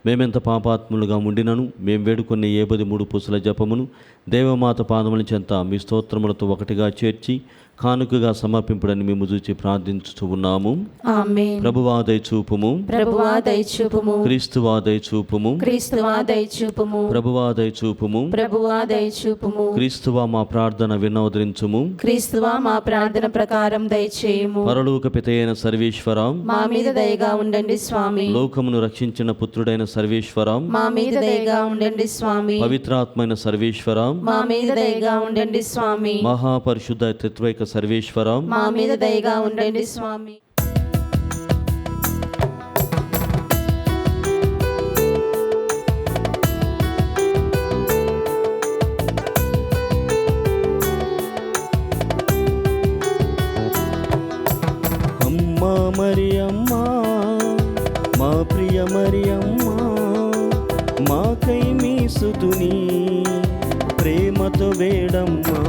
మేమెంత పాపాత్ములుగా ఉండినను మేము వేడుకొన్న 73 పూసల జపమును దేవమాత పాదముల చెంత మీ స్తోత్రములతో ఒకటిగా చేర్చి కానుకగా సమర్పింపుడని మేము చూచి ప్రార్థించుచు ఉన్నాము. ఆమేన్. ప్రభువా దయచూపుము, ప్రభువా దయచూపుము, క్రీస్తువా దయచూపుము, క్రీస్తువా దయచూపుము, ప్రభువా దయచూపుము, ప్రభువా దయచూపుము, క్రీస్తువా మా ప్రార్థన వినోదరించుము, క్రీస్తువా మా ప్రార్థన ప్రకారం దయచేయుము. పరలోక పితయైన సర్వేశ్వర, మా మీద దయగా ఉండండి స్వామి. లోకమును రక్షించిన పుత్రుడైన సర్వేశ్వర, మా మీద దయగా ఉండండి స్వామి. పవిత్రాత్మైన సర్వేశ్వర, మా మీద దయగా ఉండండి స్వామి. మహాపరిశుద్ధ త్రిత్వైక సర్వేశ్వర, మా మీద దయగా ఉండండి స్వామి. అమ్మా మరియమ్మ, మా ప్రియ మరియమ్మ, మాకై మీ సుతుని ప్రేమతో వేడమ్మా.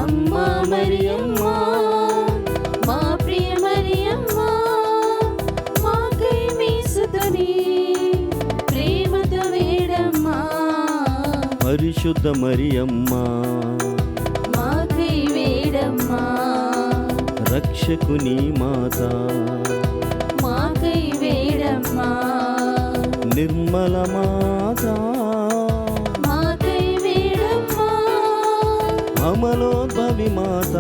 అమ్మా మరియమ్మ, మా ప్రియ మరియమ్మ, మాకై మీ సుతుని ప్రేమతో వేడమ్మా. పరిశుద్ధ మరియమ్మ, మాకై వేడమ్మా. రక్షకుని మాత, మాకై వేడమ్మా. నిర్మల మాత, మాకై వేడమ్మా. అమలోద్భవి మాత,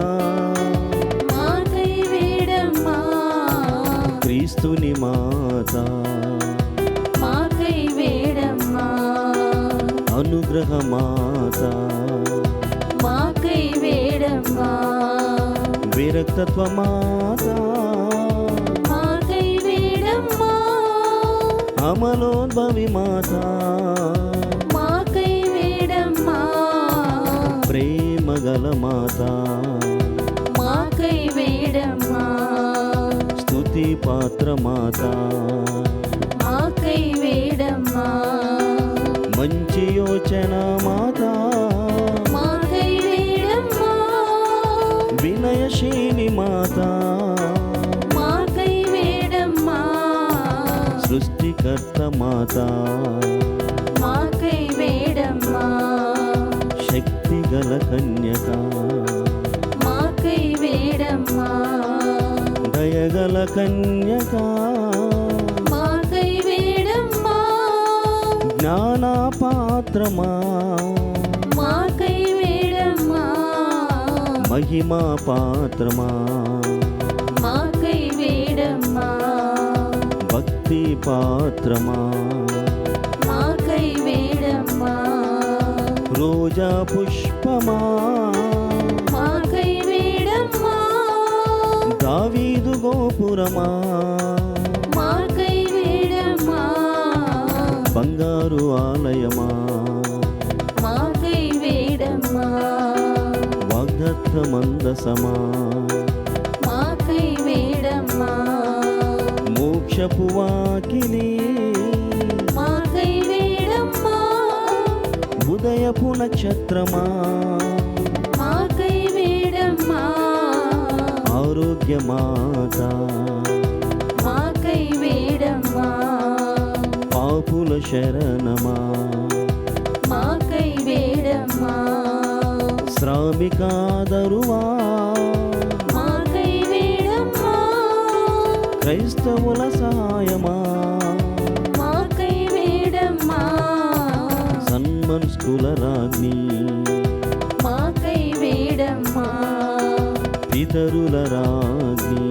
క్రీస్తుని మాత మాకై వేడమ్మా, అనుగ్రహ మాత మాకై వేడమ్మా, విరక్తత్వ మాత మాకై వేడమ్మా, అమలోద్భవి మాత మాకై వేడమ్మా, ప్రేమగల మాత మాకై వేడమ్మా, స్తుతి పాత్ర మాత మాకై వేడమ్మా, మంచి యోచన మాత మాకై వేడమ్మా, వినయశీలి మాత మాకై వేడమ్మా, సృష్టికర్త మాత మాకై వేడమ్మా, శక్తిగల కన్యక మాకై వేడమ్మా, దయగల కన్యక మాకై వేడమ్మా, జ్ఞాన పాత్రమా మాకై వేడమ్మా, మహిమా పాత్రమా మాకై వేడమ్మా, భక్తి పాత్రమా మాకై వేడమ్మా, రోజా పుష్పమా మాకై వేడమ్మా, దావీదు గోపురమా మాకై వేడమ్మా, బంగారు ఆలయమా మాకై వేడమ్మా, వాగ్దత్త మందసమా మాకై వేడమ్మా, మోక్షపు వాకిలి మాకై వేడమ్మా, ఉదయపు నక్షత్రమా మాకై వేడమ్మా, ఆరోగ్యమాత మాకై వేడమ్మా, పాపుల శరణమా మాకై వేడమ్మా, శ్రామికాదరువా మాకై వేడమ్మా, క్రైస్తవుల సహాయమా మాకై వేడమ్మా, సన్మనస్కుల రాజ్ఞి మాకై వేడమ్మా, పితరుల రాజ్ఞి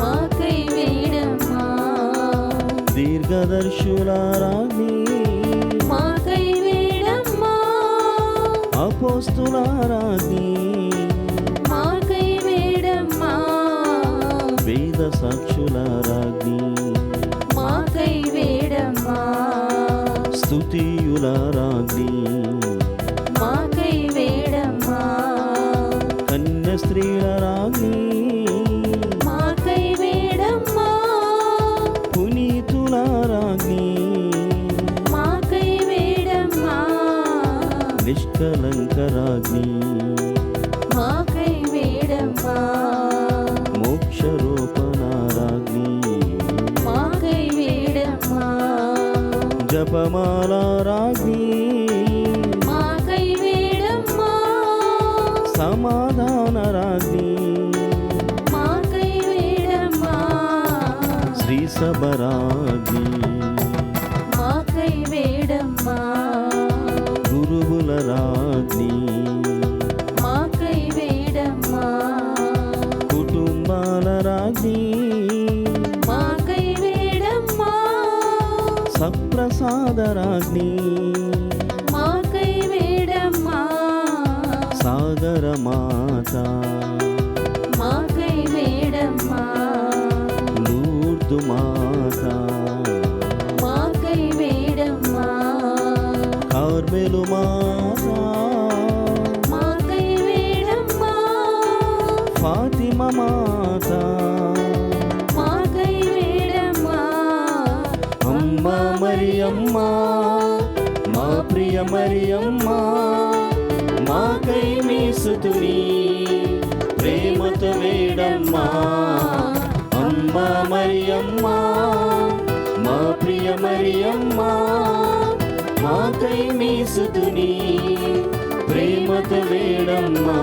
మాకై వేడమ్మా, దీర్ఘదర్శుల రాజ్ఞి మాకై వేడమ్మా, అపోస్తుల రాజ్ఞి మాకై వేడమ్మా, వేద సాక్షుల రాజ్ఞి మాకై వేడమ్మా, స్తుతియుల రాజ్ఞి మాకై వేడమ్మా, కన్య స్త్రీల రాజ్ఞి మాకై వేడమ్మా, పునీతుల రాజ్ఞి మాకై వేడమ్మా, నిష్కలంక రాజ్ఞి మాకై వేడమ్మా, మోక్షరూపణ రాజ్ఞి మాకై వేడమ్మా, జపమాల రాజ్ఞి మాకై వేడమ్మా, సమాధాన రాజ్ఞి మాకై వేడమ్మా, శ్రీ సభ రాజ్ఞి మాకై వేడమ్మా, గురువుల రాజ్ఞి మాకై వేడమ్మా, కుటుంబాల రాజ్ఞి మాకై వేడమ్మా, సప్రసాద రాజ్ఞి మాకై వేడమ్మా, సాగర మాత మాకై వేడమ్మా, లూర్దు మాత మాకై వేడమ్మా, కార్మెలు మాత మాకై వేడమ్మా, ఫాతిమ మాత మాకై వేడమ్మా, అమ్మ మరియమ్మ మా ప్రియ మరియమ్మ మాకై మీ సుతుని ప్రేమతో వేడమ్మా అమ్మ మరియమ్మ మా ప్రియ మరియమ్మ మాకై మీ సుతుని ప్రేమతో వేడమ్మా.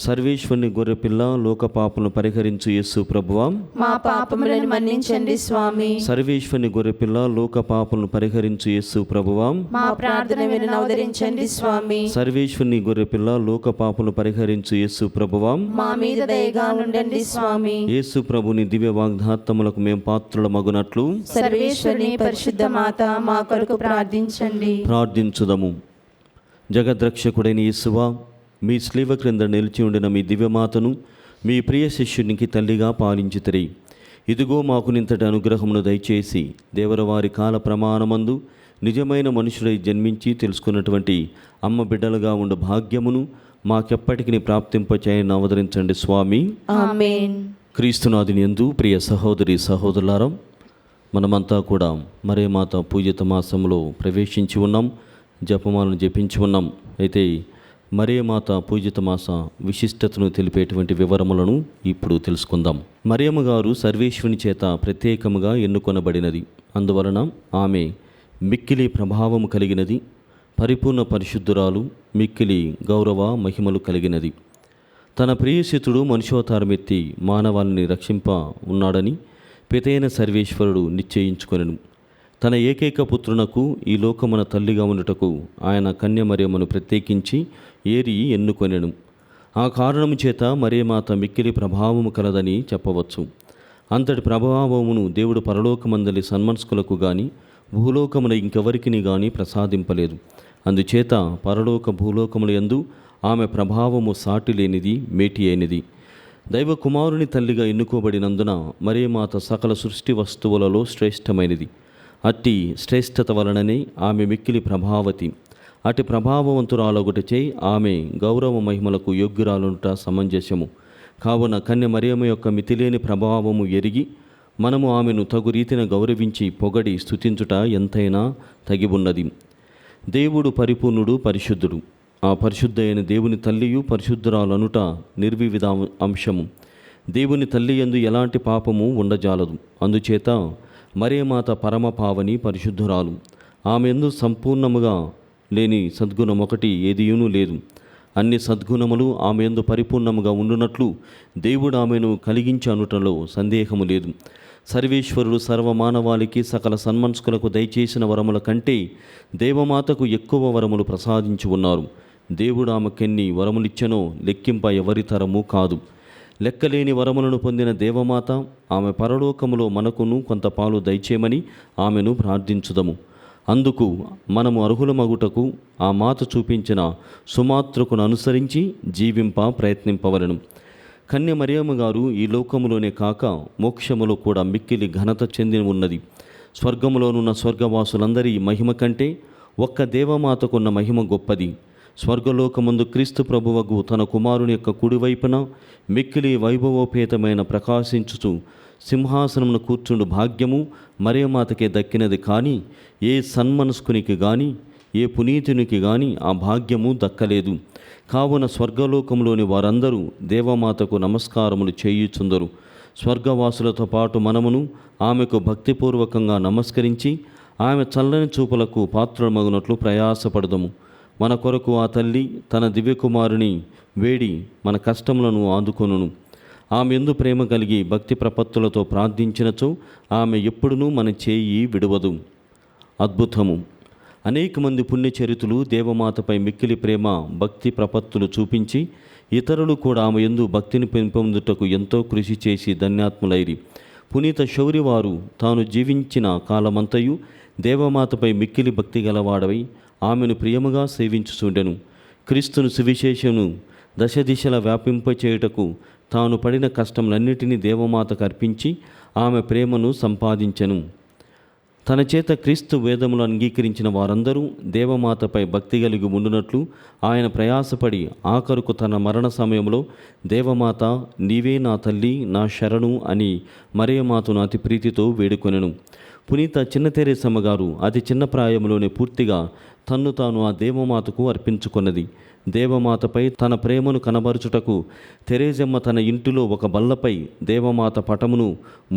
సర్వేశ్వరుని గొర్రెపిల్ల లోక పాపలను పరిహరించు యేసు ప్రభువా, మా పాపములను మన్నించండి స్వామి. సర్వేశ్వరుని గొర్రెపిల్ల లోక పాపలను పరిహరించు యేసు ప్రభువా, మా ప్రార్థన విని అవతరించండి స్వామి. సర్వేశ్వరుని గొర్రెపిల్ల లోక పాపలను పరిహరించు యేసు ప్రభువా, మా మీద దయగా ఉండండి స్వామి. యేసు ప్రభుని దివ్య వాగ్దాత్తములకు మేము పాత్రుల మగునట్లు సర్వేశ్వరుని పరిశుద్ధ మాత మా కొరకు ప్రార్థించండి. ప్రార్థించుదము. జగద్రక్షకుడైన యేసువా, మీ స్లీవ క్రింద నిలిచి ఉండిన మీ దివ్యమాతను మీ ప్రియ శిష్యునికి తల్లిగా పాలించితిరి. ఇదిగో మాకు నింతటి అనుగ్రహమును దయచేసి దేవరవారి కాల ప్రమాణమందు నిజమైన మనుషులై జన్మించి తెలుసుకున్నటువంటి అమ్మ బిడ్డలుగా ఉండు భాగ్యమును మాకెప్పటికీ ప్రాప్తింపచేయని అవతరించండి స్వామి. ఆమేన్. క్రీస్తునాథుని యందు ప్రియ సహోదరి సహోదరులారా, మనమంతా కూడా మరే మాత పూజిత మాసంలో ప్రవేశించి ఉన్నాం, జపమాలను జపించి ఉన్నాం. అయితే మరే మాత పూజిత మాస విశిష్టతను తెలిపేటువంటి వివరములను ఇప్పుడు తెలుసుకుందాం. మరియమ్మ గారు సర్వేశ్వరుని చేత ప్రత్యేకముగా ఎన్నుకొనబడినది. అందువలన ఆమె మిక్కిలి ప్రభావము కలిగినది, పరిపూర్ణ పరిశుద్ధురాలు, మిక్కిలి గౌరవ మహిమలు కలిగినది. తన ప్రియసితుడు మనుష్యోతారమెత్తి మానవాళిని రక్షింప ఉన్నాడని పితైన సర్వేశ్వరుడు నిశ్చయించుకొనెను. తన ఏకైక పుత్రునకు ఈ లోకమున తల్లిగా ఉండుటకు ఆయన కన్య మరియమ్మను ప్రత్యేకించి ఏరి ఎన్నుకొనెను. ఆ కారణము చేత మరియమాత మిక్కిలి ప్రభావము కలదని చెప్పవచ్చు. అంతటి ప్రభావమును దేవుడు పరలోకమందలి సన్మనస్కులకు గాని భూలోకమున ఇంకెవరికి గాని ప్రసాదింపలేదు. అందుచేత పరలోక భూలోకముల యందు ఆమె ప్రభావము సాటి లేనిది, మేటి అయినది. దైవ కుమారుని తల్లిగా ఎన్నుకోబడినందున మరియమాత సకల సృష్టి వస్తువులలో శ్రేష్టమైనది. అట్టి శ్రేష్టత వలననే ఆమె మిక్కిలి ప్రభావతి. అటు ప్రభావవంతురాలొకటిచే ఆమె గౌరవ మహిమలకు యోగ్యురాలుంట సమంజసము. కావున కన్య మరియమ్మ యొక్క మితిలేని ప్రభావము ఎరిగి మనము ఆమెను తగు రీతిన గౌరవించి పొగడి స్తుతించుట ఎంతైనా తగి ఉన్నది. దేవుడు పరిపూర్ణుడు, పరిశుద్ధుడు. ఆ పరిశుద్ధ అయిన దేవుని తల్లియు పరిశుద్ధురాలనుట నిర్వివిధ అంశము. దేవుని తల్లి యందు ఎలాంటి పాపము ఉండజాలదు. అందుచేత మరియమాత పరమ పావని, పరిశుద్ధురాలు. ఆమె యందు సంపూర్ణముగా లేని సద్గుణం ఒకటి ఏదియునూ లేదు. అన్ని సద్గుణములు ఆమె యందు పరిపూర్ణముగా ఉండునట్లు దేవుడు ఆమెను కలిగించి అనుటలో సందేహము లేదు. సర్వేశ్వరుడు సర్వమానవాళికి సకల సన్మనస్కులకు దయచేసిన వరముల కంటే దేవమాతకు ఎక్కువ వరములు ప్రసాదించి ఉన్నారు. దేవుడు ఆమెకెన్ని వరములిచ్చెనో లెక్కింప ఎవరి తరము కాదు. లెక్కలేని వరములను పొందిన దేవమాత ఆమె పరలోకములో మనకును కొంత పాలు దయచేయమని ఆమెను ప్రార్థించుదము. అందుకు మనము అర్హులమగుటకు ఆ మాత చూపించిన సుమాత్రకును అనుసరించి జీవింప ప్రయత్నింపవలను. కన్య మరియమ్మ గారు ఈ లోకములోనే కాక మోక్షములో కూడా మిక్కిలి ఘనత చెంది ఉన్నది. స్వర్గములోనున్న స్వర్గవాసులందరి మహిమ కంటే ఒక్క దేవమాతకున్న మహిమ గొప్పది. స్వర్గలోకమందు క్రీస్తు ప్రభువగు తన కుమారుని యొక్క కుడివైపున మిక్కిలి వైభవోపేతమైన ప్రకాశించుచు సింహాసనమును కూర్చుండు భాగ్యము మరియమాతకే దక్కినది. కానీ ఏ సన్మనస్కునికి గాని ఏ పునీతునికి గాని ఆ భాగ్యము దక్కలేదు. కావున స్వర్గలోకంలోని వారందరూ దేవమాతకు నమస్కారములు చేయుచుందరు. స్వర్గవాసులతో పాటు మనమును ఆమెకు భక్తిపూర్వకంగా నమస్కరించి ఆమె చల్లని చూపులకు పాత్రమగునట్లు ప్రయాసపడదము. మన కొరకు ఆ తల్లి తన దివ్యకుమారుని వేడి మన కష్టములను ఆదుకొనును. ఆమె యందు ప్రేమ కలిగి భక్తి ప్రపత్తులతో ప్రార్థించినచో ఆమె ఎప్పుడునూ మన చేయి విడువదు. అద్భుతము. అనేక మంది పుణ్యచరితులు దేవమాతపై మిక్కిలి ప్రేమ భక్తి ప్రపత్తులు చూపించి ఇతరులు కూడా ఆమె యందు భక్తిని పెంపొందుటకు ఎంతో కృషి చేసి ధన్యాత్ములైరి. పునీత శౌరివారు తాను జీవించిన కాలమంతయు దేవమాతపై మిక్కిలి భక్తి గలవాడవై ఆమెను ప్రియముగా సేవించుచుండెను. క్రీస్తును సువిశేషను దశ దిశల వ్యాపింపచేయుటకు తాను పడిన కష్టములన్నిటినీ దేవమాతకు అర్పించి ఆమె ప్రేమను సంపాదించెను. తన చేత క్రీస్తు వేదములు అంగీకరించిన వారందరూ దేవమాతపై భక్తి కలిగి ఉండునట్లు ఆయన ప్రయాసపడి ఆఖరుకు తన మరణ సమయంలో దేవమాత నీవే నా తల్లి, నా శరణు అని మరియమాతను అతి ప్రీతితో వేడుకొనెను. పునీత చిన్న తెరేసమ్మ గారు అతి చిన్న ప్రాయంలోనే పూర్తిగా తన్ను తాను ఆ దేవమాతకు అర్పించుకున్నది. దేవమాతపై తన ప్రేమను కనబరుచుటకు తెరేజమ్మ తన ఇంటిలో ఒక బల్లపై దేవమాత పటమును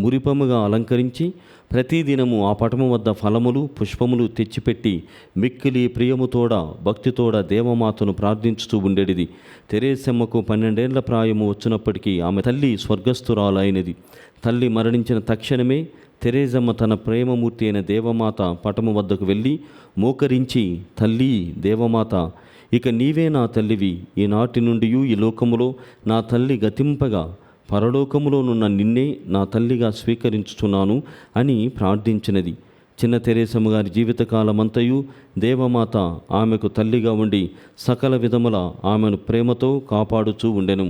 మురిపముగా అలంకరించి ప్రతిదినము ఆ పటము వద్ద ఫలములు పుష్పములు తెచ్చిపెట్టి మిక్కిలి ప్రియముతోడ భక్తితోడ దేవమాతను ప్రార్థించుతూ ఉండేది. తెరేసమ్మకు 12 ఏళ్ల ప్రాయము వచ్చినప్పటికీ ఆమె తల్లి స్వర్గస్థురాలైనది. తల్లి మరణించిన తక్షణమే తెరేజమ్మ తన ప్రేమమూర్తి అయిన దేవమాత పటము వద్దకు వెళ్ళి మోకరించి, తల్లి దేవమాత, ఇక నీవే నా తల్లివి, ఈనాటి నుండి ఈ లోకములో నా తల్లి గతింపగా పరలోకములోనున్న నిన్నే నా తల్లిగా స్వీకరించుచున్నాను అని ప్రార్థించినది. చిన్న తెరేసమ్మ గారి జీవితకాలమంతయు దేవమాత ఆమెకు తల్లిగా ఉండి సకల విధముల ఆమెను ప్రేమతో కాపాడుచూ ఉండెను.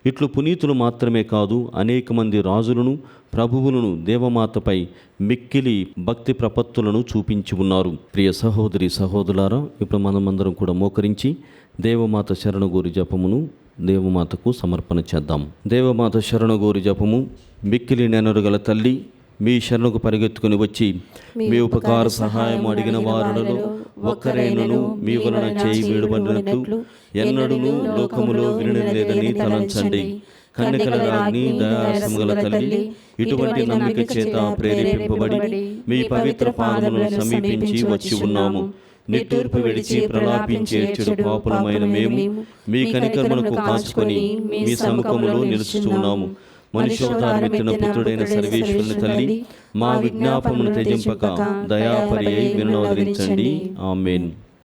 ఇట్లు పునీతులు మాత్రమే కాదు, అనేక మంది రాజులను ప్రభువులను దేవమాతపై మిక్కిలి భక్తి ప్రపత్తులను చూపించి ఉన్నారు. ప్రియ సహోదరి సహోదరులారా, ఇప్పుడు మనమందరం కూడా మోకరించి దేవమాత శరణగోరి జపమును దేవమాతకు సమర్పణ చేద్దాం. దేవమాత శరణగోరి జపము. మిక్కిలి నెనరుగల తల్లి, మీ శరణకు పరిగెత్తుకుని వచ్చి మీ ఉపకార సహాయం అడిగిన వారులలో ఒక్కరైనను మీ వలన చేయి విడుబడినట్లు ఎన్నడూను లోకములో వినలేదని తలంచండి. కన్యకల రాజ్ఞి, దయాసముగల తల్లి, ఇటువంటి నమ్మిక చేత ప్రేరేపింపబడి మీ పవిత్ర పాదములను సమీపించి వచ్చి ఉన్నాము. నిట్టూర్పు విడిచి ప్రలాపించే చెడు పాపులమైన మేము మీ కనికరమునకు కాచుకొని మీ సముఖములో నిలుచుచున్నాము. మనుష్యోద్ధారమెత్తిన పుత్రుడైన సర్వేశ్వరుని తల్లి, మా విజ్ఞాపమును త్యజింపక దయాపరి అయి వినోదరించండి. ఆమేన్.